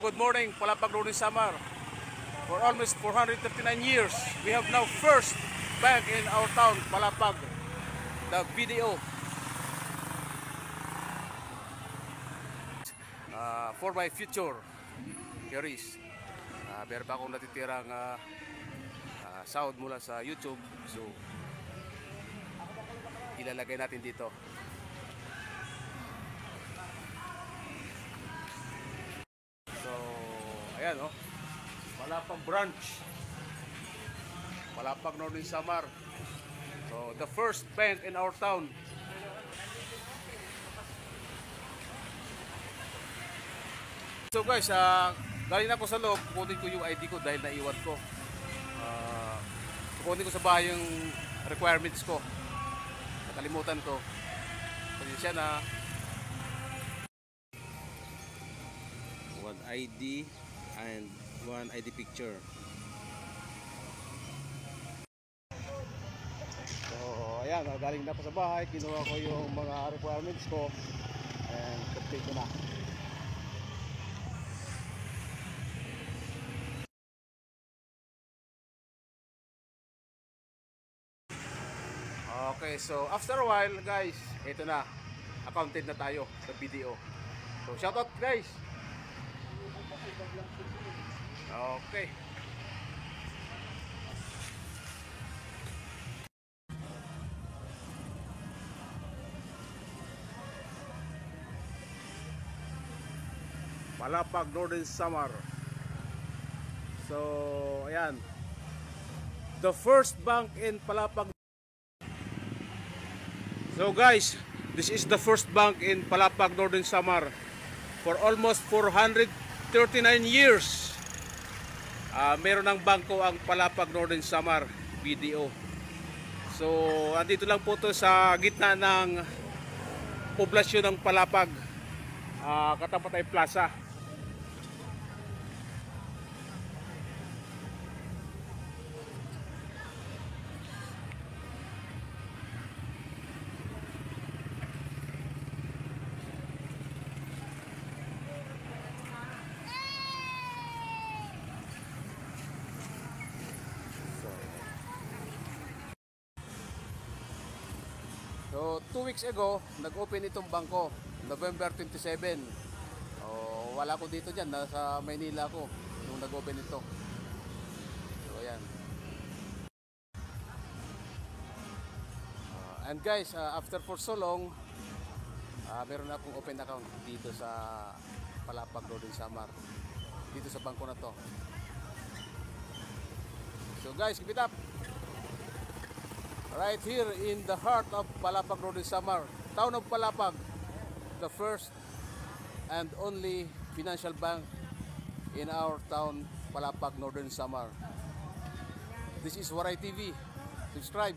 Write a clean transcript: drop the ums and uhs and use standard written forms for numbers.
good morning, Palapag Northern Samar. For almost 439 years, we have now first bank in our town, Palapag, the BDO. For my future, here is. Meron pa akong natitirang sahod mula sa YouTube, so ilalagay natin dito. So, ayan oh, Palapag branch, Palapag Northern Samar. So, the first bank in our town. So guys, galing ako sa loob, kukunin ko yung ID ko dahil naiwan ko. Kukunin ko sa bahay yung requirements ko. Nakalimutan ko. Pasensya na. One ID and one ID picture. So, ayan, galing na po sa bahay. Kinuha ko yung mga requirements ko. And complete ko na. Okay, so after a while guys, ito na, accounted na tayo sa BDO. So shoutout guys. Okay. Palapag Northern Samar. So ayan, the first bank in Palapag. So guys, this is the first bank in Palapag Northern Samar. For almost 439 years, meron ng bangko ang Palapag Northern Samar BDO. So andito lang po to sa gitna ng poblasyon ng Palapag, katapat ay plaza. So 2 weeks ago, nag-open itong bangko, November 27. Wala ko dito dyan, nasa Maynila ako nung nag-open ito. So ayan. And guys, after for so long, meron akong open account dito sa Palapag Northern Samar, dito sa bangko na to. So guys, keep it up. Right here in the heart of Palapag Northern Samar, town of Palapag, the first and only financial bank in our town, Palapag Northern Samar. This is Waray TV. Subscribe.